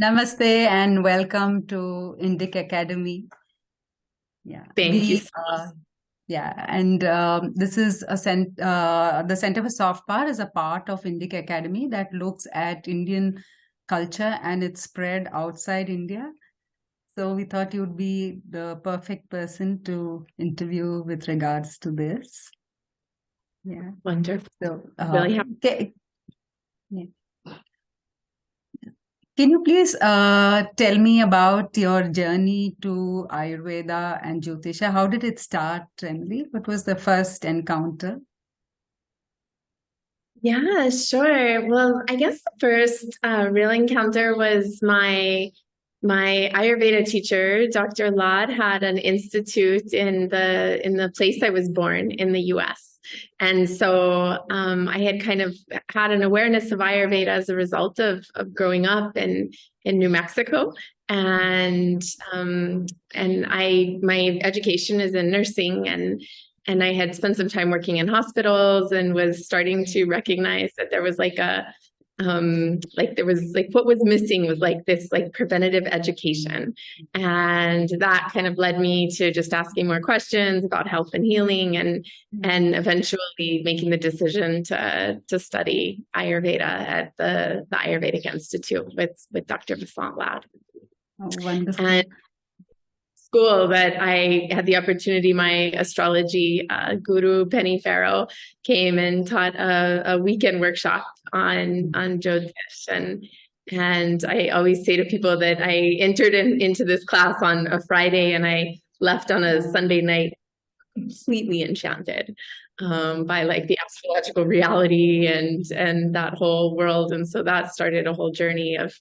Namaste and welcome to Indica Academy. Yeah, Thank you. this is the Center for Soft Power is a part of Indica Academy that looks at Indian culture and its spread outside India. So we thought you would be the perfect person to interview with regards to this. Yeah. Wonderful. So, Really happy. yeah. Can you please tell me about your journey to Ayurveda and Jyotisha? How did it start, Emily? What was the first encounter? Yeah, sure. Well, I guess the first real encounter was my Ayurveda teacher, Dr. Lad, had an institute in the place I was born in the U.S. And so I had kind of had an awareness of Ayurveda as a result of growing up in New Mexico. And my education is in nursing, and I had spent some time working in hospitals and was starting to recognize that there was what was missing was this preventative education. And that kind of led me to just asking more questions about health and healing, and eventually making the decision to study Ayurveda at the Ayurvedic Institute with Dr. Vasant Lad. Oh, wonderful. And school that I had the opportunity, my astrology guru, Penny Farrow, came and taught a weekend workshop on Jyotish. And I always say to people that I entered into this class on a Friday and I left on a Sunday night completely enchanted by the astrological reality and that whole world. And so that started a whole journey of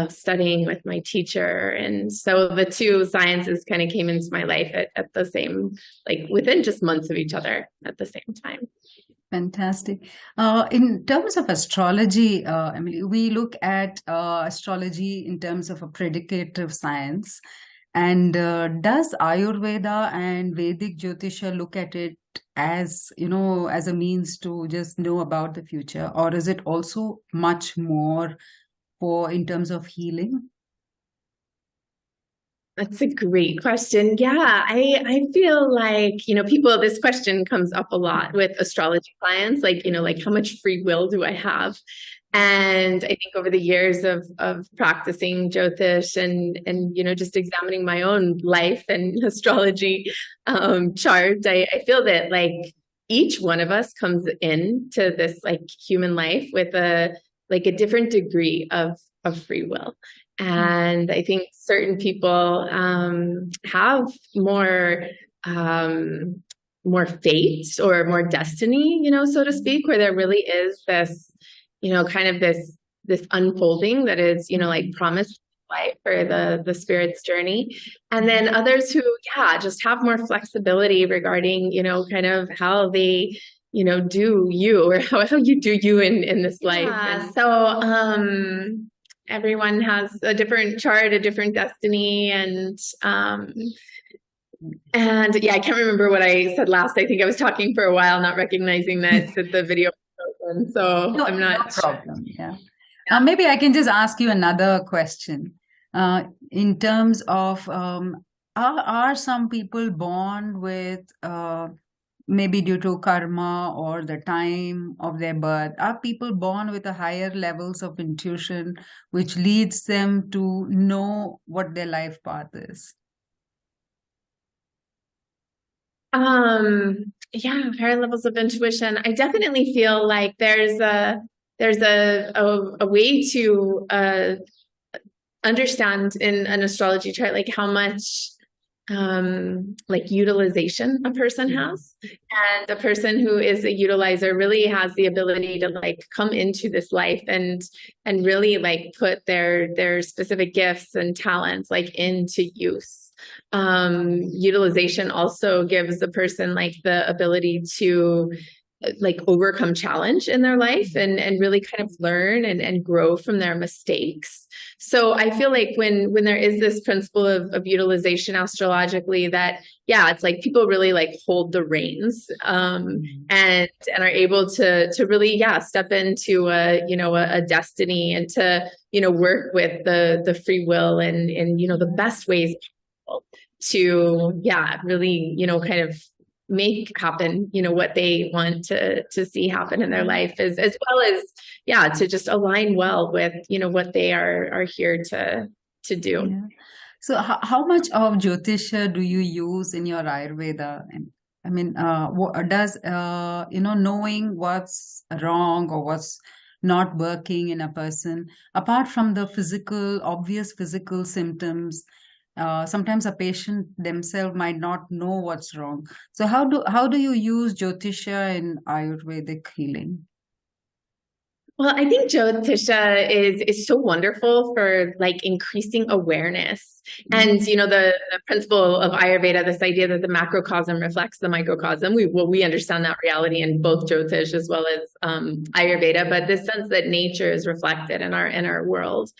studying with my teacher. And so the two sciences kind of came into my life at the same, within just months of each other at the same time. Fantastic. In terms of astrology, Emily, we look at astrology in terms of a predicative science. And does Ayurveda and Vedic Jyotisha look at it as, as a means to just know about the future? Or is it also much more in terms of healing? That's a great question. Yeah, I feel people, this question comes up a lot with astrology clients, how much free will do I have? And I think over the years of practicing Jyotish and just examining my own life and astrology chart, I feel that each one of us comes into this human life with a different degree of free will. And I think certain people have more fate or more destiny, so to speak, where there really is this, kind of this unfolding that is, promised life or the spirit's journey. And then others who, just have more flexibility regarding, kind of how they, do you, or how you do you in this life. Yeah. So everyone has a different chart, a different destiny, and yeah, I can't remember what I said last. I think I was talking for a while, not recognizing that the video was open. So I'm not no problem. Yeah. Maybe I can just ask you another question. In terms of, are some people born with maybe due to karma or the time of their birth, are people born with a higher levels of intuition, which leads them to know what their life path is? Yeah, higher levels of intuition. I definitely feel like there's a way to understand in an astrology chart how much utilization a person has, and a person who is a utilizer really has the ability to come into this life and really put their specific gifts and talents into use. Utilization also gives the person the ability to like overcome challenge in their life and really kind of learn and grow from their mistakes. So I feel like when there is this principle of utilization astrologically, that it's like people really like hold the reins and are able to really step into a destiny and to work with the free will and the best ways to really kind of make happen what they want to see happen in their life, as well as to just align well with what they are here to do. Yeah. So how much of Jyotisha do you use in your Ayurveda? And I mean, does knowing what's wrong or what's not working in a person, apart from the obvious physical symptoms, sometimes a patient themselves might not know what's wrong. So how do you use Jyotisha in Ayurvedic healing? Well, I think Jyotisha is so wonderful for like increasing awareness. And the principle of Ayurveda, this idea that the macrocosm reflects the microcosm. We understand that reality in both Jyotish as well as Ayurveda, but this sense that nature is reflected in our world.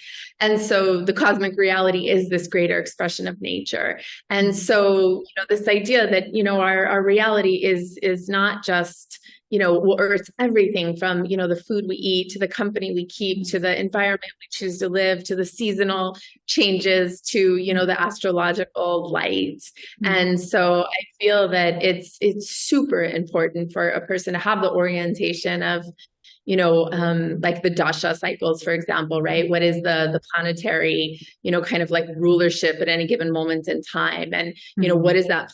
And so the cosmic reality is this greater expression of nature. And so this idea that our reality is not just or it's everything from, the food we eat, to the company we keep, to the environment we choose to live, to the seasonal changes, to, the astrological light. And so I feel that it's super important for a person to have the orientation of, like the dasha cycles, for example, right? What is the planetary, kind of like rulership at any given moment in time? And, what is that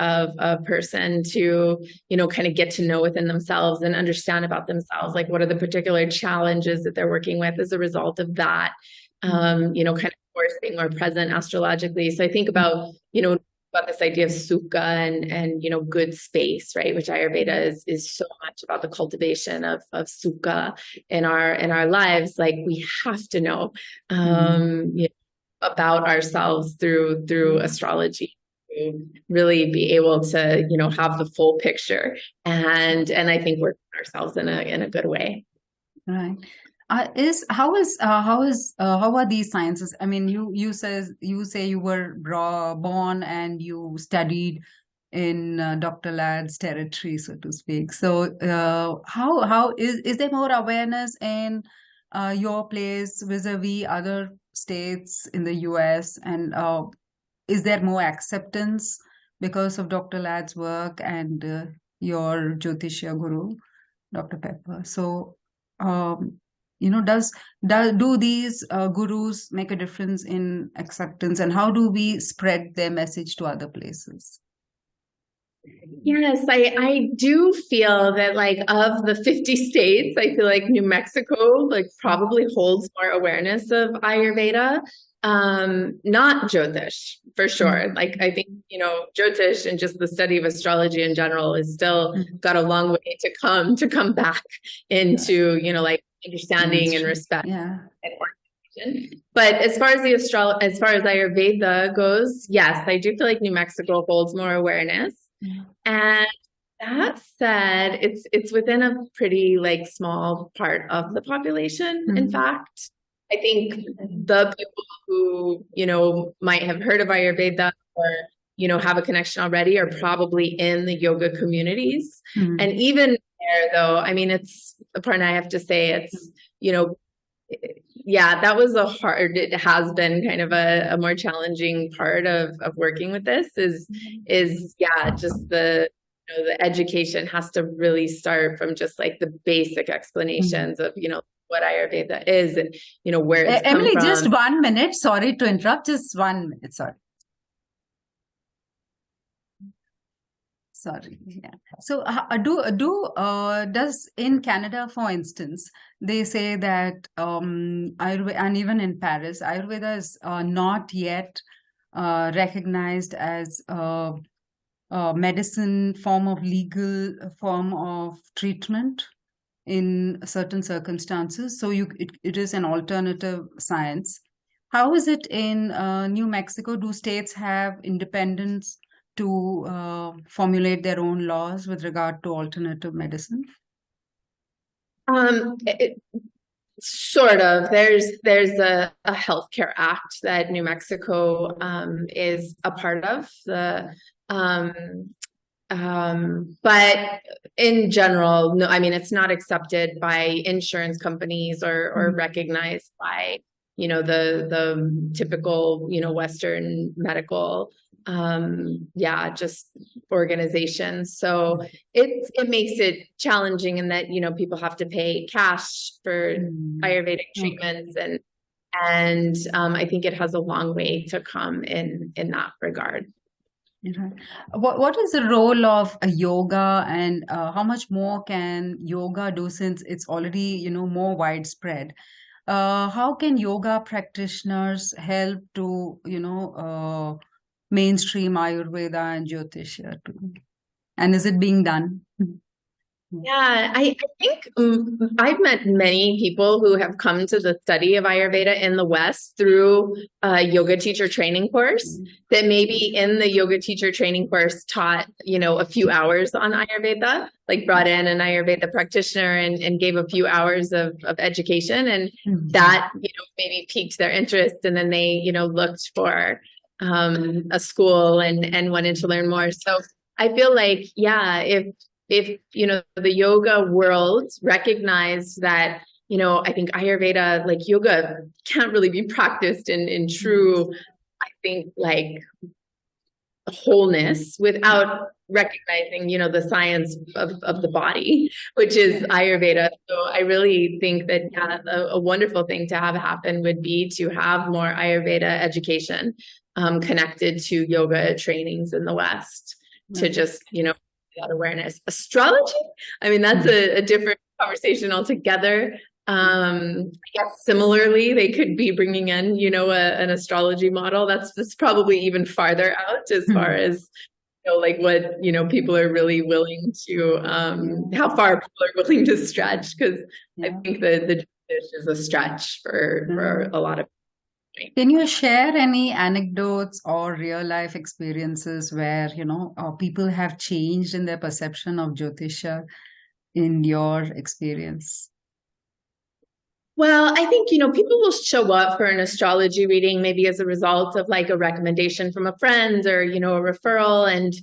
of a person to, kind of get to know within themselves and understand about themselves? Like, what are the particular challenges that they're working with as a result of that, kind of forcing or present astrologically. So I think about, about this idea of sukha and good space, right? Which Ayurveda is so much about the cultivation of sukha in our lives. Like, we have to know, about ourselves through astrology, really be able to have the full picture and I think work on ourselves in a good way. Right. How are these sciences? I mean, you say you were born and you studied in Dr. Ladd's territory, so to speak. So how is there more awareness in your place vis-a-vis other states in the US, and is there more acceptance because of Dr. Ladd's work and your Jyotisha guru, Dr. Pepper? So, do these gurus make a difference in acceptance, and how do we spread their message to other places? Yes, I do feel that, like, of the 50 states, I feel like New Mexico like probably holds more awareness of Ayurveda. Not Jyotish, for sure. Like, I think, Jyotish and just the study of astrology in general is still got a long way to come back into, like understanding and respect and organization. But as far as as far as Ayurveda goes, yes, I do feel like New Mexico holds more awareness. And that said, it's within a pretty like small part of the population. In fact, I think the people who, might have heard of Ayurveda or, have a connection already are probably in the yoga communities. And even there, though, I mean, Aparna, I have to say it's, that was it has been kind of a more challenging part of working with this is just the education has to really start from just like the basic explanations of, what Ayurveda is and, where it's Emily, come from. just 1 minute. Sorry to interrupt. Just 1 minute. Sorry. Yeah. So does in Canada, for instance, they say that Ayurveda, and even in Paris, Ayurveda is not yet recognized as a medicine form of legal form of treatment in certain circumstances. So it is an alternative science. How is it in New Mexico? Do states have independence to formulate their own laws with regard to alternative medicine? Sort of. There's a healthcare act that New Mexico is a part of. But in general, no, I mean, it's not accepted by insurance companies or recognized by, the typical, Western medical, just organizations. So it makes it challenging in that, people have to pay cash for Ayurvedic treatments, and I think it has a long way to come in that regard. Right. What is the role of yoga, and how much more can yoga do, since it's already, more widespread? How can yoga practitioners help to, mainstream Ayurveda and Jyotisha too? And is it being done? Yeah, I think I've met many people who have come to the study of Ayurveda in the West through a yoga teacher training course, that maybe in the yoga teacher training course taught, a few hours on Ayurveda, like brought in an Ayurveda practitioner and gave a few hours of education. And that, maybe piqued their interest. And then they, looked for a school and wanted to learn more. So I feel like, yeah, if the yoga world recognized that, I think Ayurveda, like yoga, can't really be practiced in true, I think, like wholeness without recognizing, the science of the body, which is Ayurveda. So I really think that a wonderful thing to have happen would be to have more Ayurveda education connected to yoga trainings in the West, to just, that awareness. Astrology, I mean, that's a different conversation altogether. I guess similarly, they could be bringing in, an astrology model. That's probably even farther out as far as, like what, people are really willing to, how far people are willing to stretch. Because I think the is a stretch for a lot of. Can you share any anecdotes or real life experiences where, people have changed in their perception of Jyotisha in your experience? Well, I think, people will show up for an astrology reading, maybe as a result of like a recommendation from a friend or, a referral. And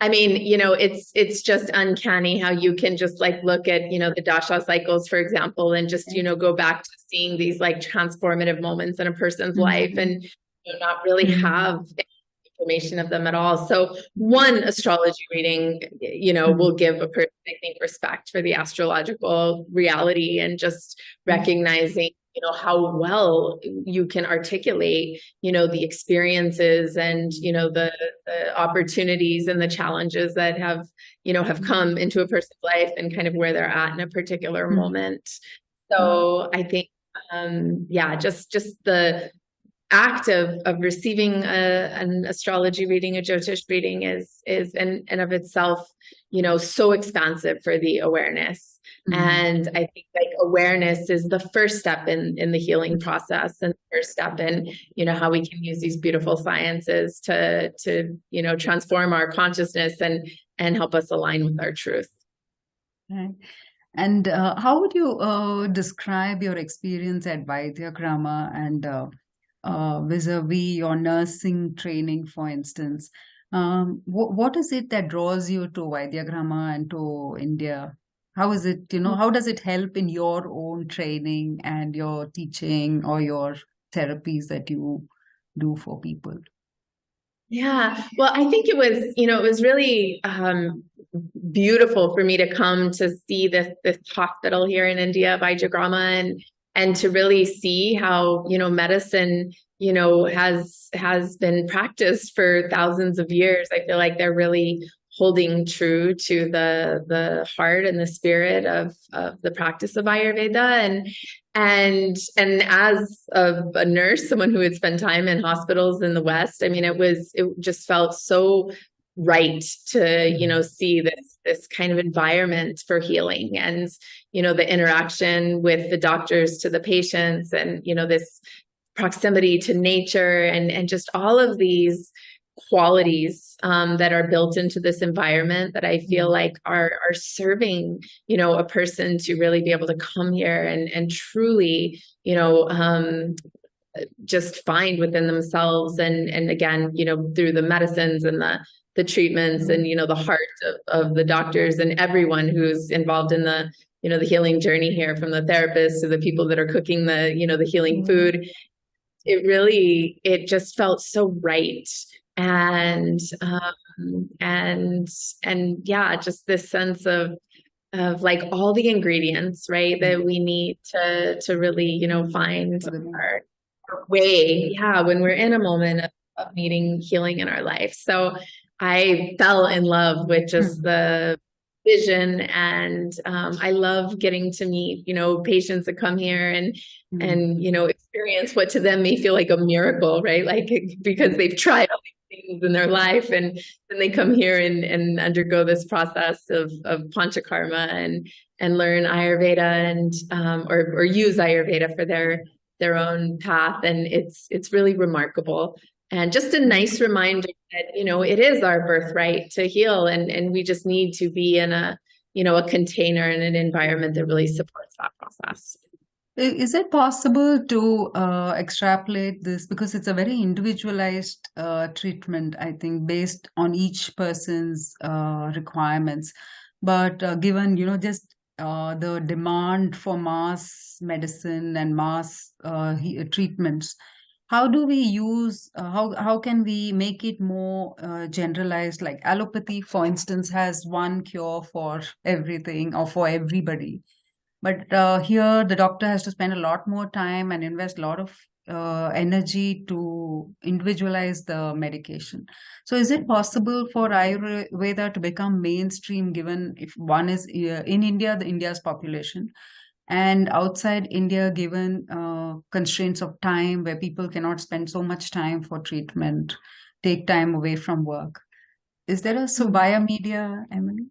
I mean, it's just uncanny how you can just like look at, the dasha cycles, for example, and just, go back to seeing these like transformative moments in a person's life, and not really have information of them at all. So one astrology reading, will give a person, I think, respect for the astrological reality, and just recognizing, how well you can articulate, the experiences and, the opportunities and the challenges that have come into a person's life, and kind of where they're at in a particular moment. So I think, just the act of receiving an astrology reading, a Jyotish reading is in and of itself, so expansive for the awareness. And I think like awareness is the first step in the healing process, and the first step in, how we can use these beautiful sciences to transform our consciousness and help us align with our truth. Right. And how would you describe your experience at Vaidyagrama and vis-a-vis your nursing training, for instance? What is it that draws you to Vaidyagrama and to India? How is it, how does it help in your own training and your teaching or your therapies that you do for people? Yeah, well, I think it was really beautiful for me to come to see this hospital here in India, Vaidyagrama, and to really see how, medicine, has been practiced for thousands of years. I feel like they're really holding true to the heart and the spirit of the practice of Ayurveda. And as a nurse, someone who had spent time in hospitals in the West, I mean, it just felt so right to, see this kind of environment for healing, and, the interaction with the doctors to the patients, and, this proximity to nature, and just all of these qualities that are built into this environment that I feel like are serving, a person to really be able to come here and truly, just find within themselves, and again, through the medicines and the treatments and the heart of the doctors and everyone who's involved in the the healing journey here, from the therapists to the people that are cooking the healing food. It just felt so right. And yeah, just this sense of like all the ingredients, right, that we need to really, find our way. Yeah, when we're in a moment of needing healing in our life. So I fell in love with just the vision, and I love getting to meet patients that come here and experience what to them may feel like a miracle, right? Like, because they've tried all these things in their life, and then they come here and undergo this process of panchakarma and learn Ayurveda, and or use Ayurveda for their own path. And it's really remarkable, and just a nice reminder that it is our birthright to heal, and we just need to be in a a container and an environment that really supports that process. Is it possible to extrapolate this, because it's a very individualized treatment, I think, based on each person's requirements. But given, just the demand for mass medicine and mass treatments, how do we use, how can we make it more generalized? Like allopathy, for instance, has one cure for everything or for everybody. But here, the doctor has to spend a lot more time and invest a lot of energy to individualize the medication. So, is it possible for Ayurveda to become mainstream, given if one is in India, the India's population, and outside India, given constraints of time where people cannot spend so much time for treatment, take time away from work? Is there so via media, Emily?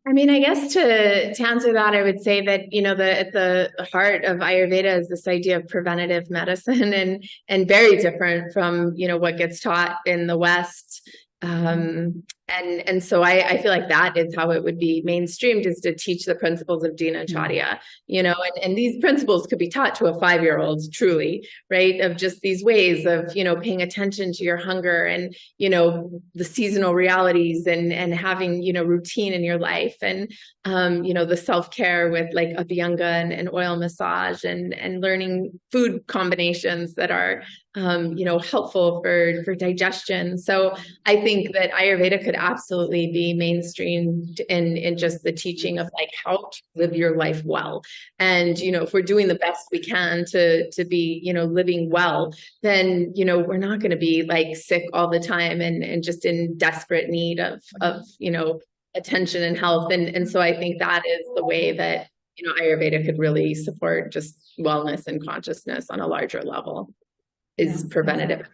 I mean, I guess to answer that, I would say that, at the heart of Ayurveda is this idea of preventative medicine, and very different from, what gets taught in the West. And so I feel like that is how it would be mainstreamed, is to teach the principles of dinacharya, and these principles could be taught to a 5-year-old, truly, right? Of just these ways of, paying attention to your hunger and, the seasonal realities, and having, routine in your life, and, the self-care with like abhyanga and oil massage, and learning food combinations that are, helpful for digestion. So I think that Ayurveda could absolutely be mainstreamed in just the teaching of like how to live your life well. And, if we're doing the best we can to be, living well, then, we're not going to be like sick all the time and just in desperate need of, attention and health. And so I think that is the way that, Ayurveda could really support just wellness and consciousness on a larger level, is preventative.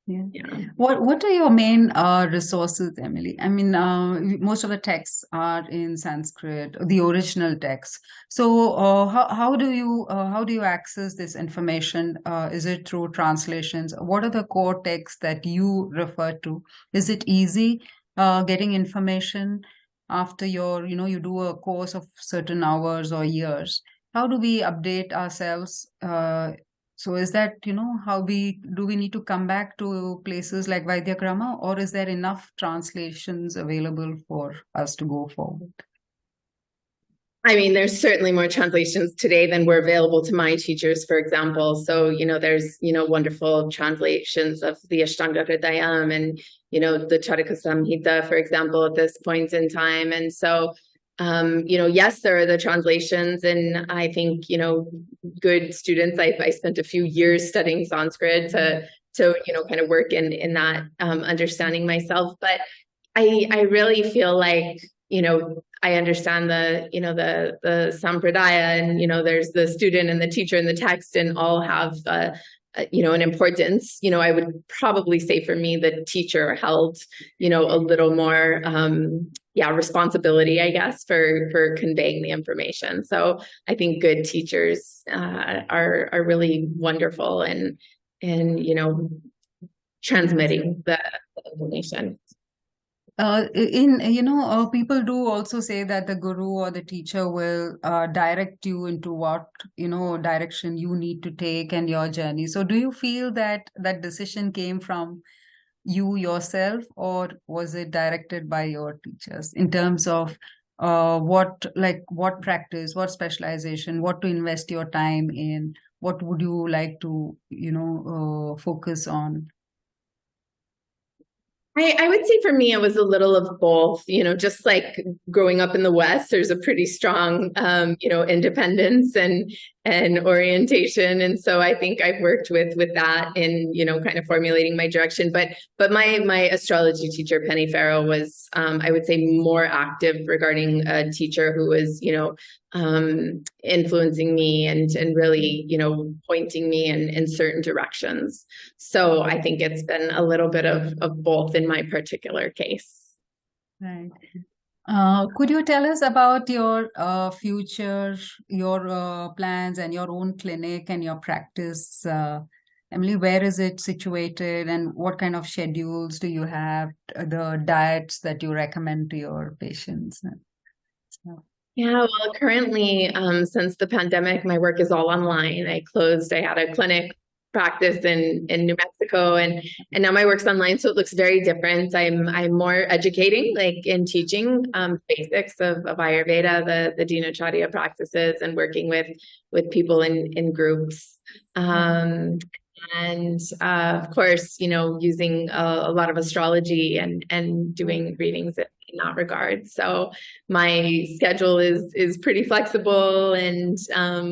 Yeah. What are your main resources, Emily? I mean, most of the texts are in Sanskrit, the original texts. So, how do you access this information? Is it through translations? What are the core texts that you refer to? Is it easy getting information after you do a course of certain hours or years? How do we update ourselves? So is that, how we need to come back to places like Vaidyakrama, or is there enough translations available for us to go forward? I mean, there's certainly more translations today than were available to my teachers, for example. So, there's, wonderful translations of the Ashtanga Hridayam and, the Charaka Samhita, for example, at this point in time. And so, yes, there are the translations, and I think, good students, I spent a few years studying Sanskrit to kind of work in that understanding myself. But I really feel like, I understand the sampradaya, and, there's the student and the teacher and the text, and all have, an importance. I would probably say for me, the teacher held, a little more, responsibility, I guess, for conveying the information. So I think good teachers are really wonderful, and transmitting the information. People do also say that the guru or the teacher will direct you into what, direction you need to take and your journey. So do you feel that that decision came from you yourself, or was it directed by your teachers in terms of what practice, what specialization, what to invest your time in, what would you like to, focus on? I would say for me, it was a little of both, just like growing up in the West, there's a pretty strong, independence and orientation. And so I think I've worked with that in, kind of formulating my direction. But my astrology teacher, Penny Farrow, was, I would say, more active regarding a teacher who was, influencing me and really, pointing me in certain directions. So I think it's been a little bit of both in my particular case. Right. Could you tell us about your future, your plans and your own clinic and your practice? Emily, where is it situated and what kind of schedules do you have, the diets that you recommend to your patients? So, Yeah, well, currently, since the pandemic, my work is all online. I had a clinic practice in New Mexico and now my work's online, so it looks very different. I'm more educating, like in teaching basics of Ayurveda, the dinacharya practices, and working with people in groups. And of course, using a lot of astrology and doing readings in that regard. So my schedule is pretty flexible, and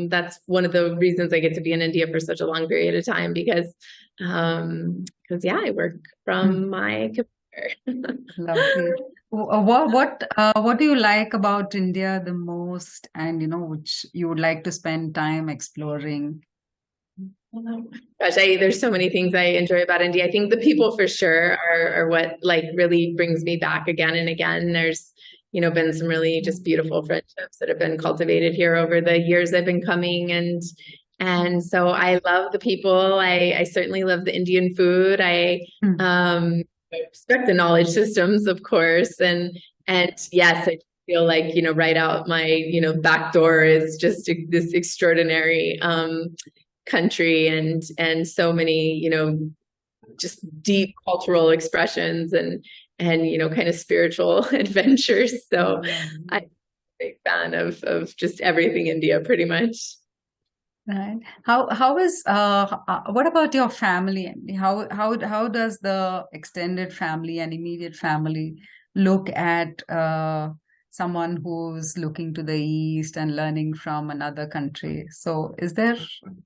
that's one of the reasons I get to be in India for such a long period of time because yeah, I work from my computer. lovely. What do you like about India the most, and which you would like to spend time exploring? Gosh, there's so many things I enjoy about India. I think the people for sure are what like really brings me back again and again. There's, been some really just beautiful friendships that have been cultivated here over the years I've been coming. And so I love the people. I certainly love the Indian food. I respect the knowledge systems, of course. And yes, I feel like, right out my, back door is just this extraordinary country and so many, just deep cultural expressions and kind of spiritual adventures. So I'm a big fan of just everything India, pretty much. Right. What about your family? How does the extended family and immediate family look at someone who's looking to the east and learning from another country? So is there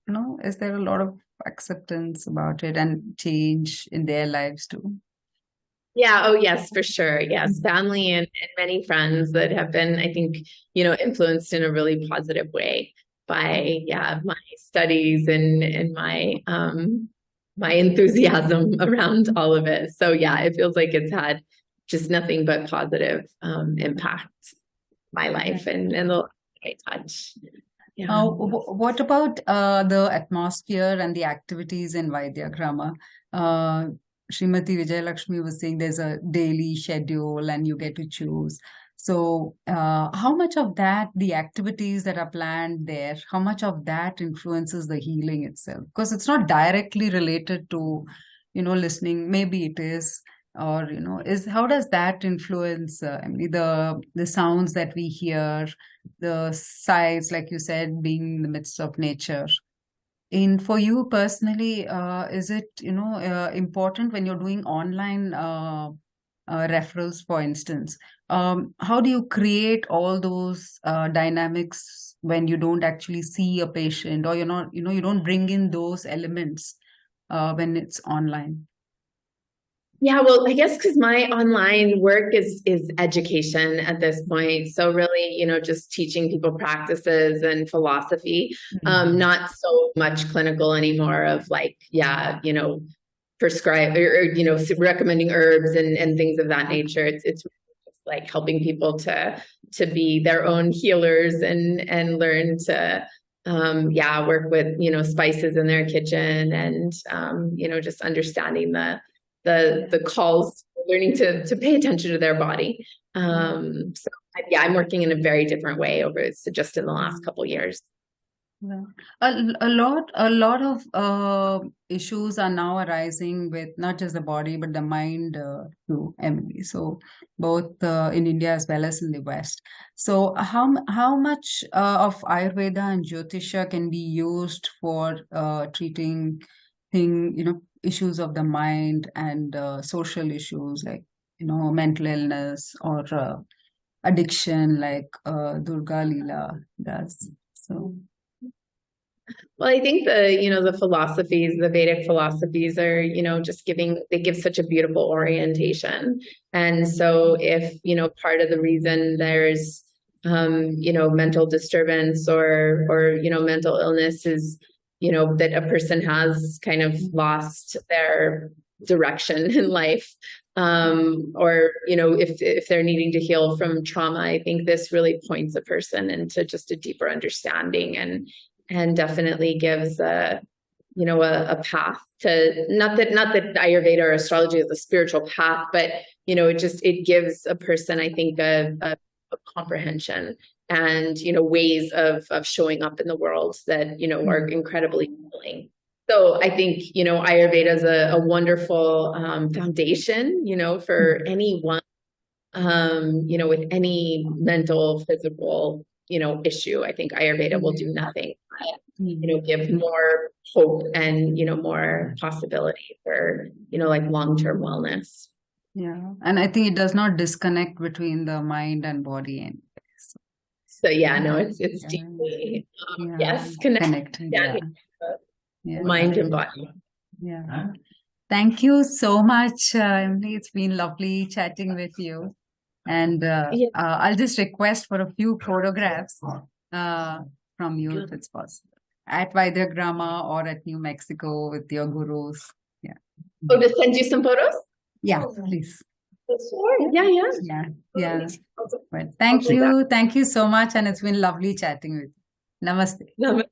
a lot of acceptance about it and change in their lives too? Yeah. Oh, yes, for sure. Yes. Family and many friends that have been, I think, influenced in a really positive way by, yeah, my studies and my enthusiasm around all of it. So yeah, it feels like it's had just nothing but positive impact my life and the life I touch. Yeah. What about the atmosphere and the activities in Vaidyagrama? Srimati Vijayalakshmi was saying there's a daily schedule and you get to choose. So, how much of that, the activities that are planned there, how much of that influences the healing itself? Because it's not directly related to, listening. Maybe it is, or is how does that influence? I mean, the sounds that we hear, the sights, like you said, being in the midst of nature. And for you personally, is it important when you're doing online referrals, for instance? How do you create all those dynamics when you don't actually see a patient, or you're not, you don't bring in those elements when it's online? Yeah, well, I guess because my online work is education at this point. So really, just teaching people practices and philosophy, not so much clinical anymore of like, yeah, prescribe or recommending herbs and things of that nature. It's just like helping people to be their own healers and learn to work with spices in their kitchen and just understanding the calls, learning to pay attention to their body. So yeah, I'm working in a very different way just in the last couple years. Yeah. A lot of issues are now arising with not just the body but the mind too, Emily. So both in India as well as in the West. So how much of Ayurveda and Jyotisha can be used for treating issues of the mind and social issues like mental illness or addiction like Durga Leela does. So. Well, I think the philosophies, the Vedic philosophies are, just they give such a beautiful orientation. And so if, part of the reason there's, mental disturbance or, mental illness is, that a person has kind of lost their direction in life. Or, if they're needing to heal from trauma, I think this really points a person into just a deeper understanding and definitely gives a path to not that Ayurveda or astrology is a spiritual path, but it gives a person, I think, a comprehension and ways of showing up in the world that are incredibly healing. So I think Ayurveda is a wonderful foundation for anyone with any mental, physical issue. I think Ayurveda will do nothing but, give more hope and, more possibility for, like long-term wellness. Yeah. And I think it does not disconnect between the mind and body anyway. So yeah, no, it's deeply, yes, connected. Yeah. Mind and body. Yeah. Thank you so much, Emily. It's been lovely chatting with you. And I'll just request for a few photographs from you if it's possible. At Vaidragrama or at New Mexico with your gurus. Yeah. Oh, to send you some photos? Yeah, please. Sure. Yeah. But thank you. Thank you so much. And it's been lovely chatting with you. Namaste. Namaste.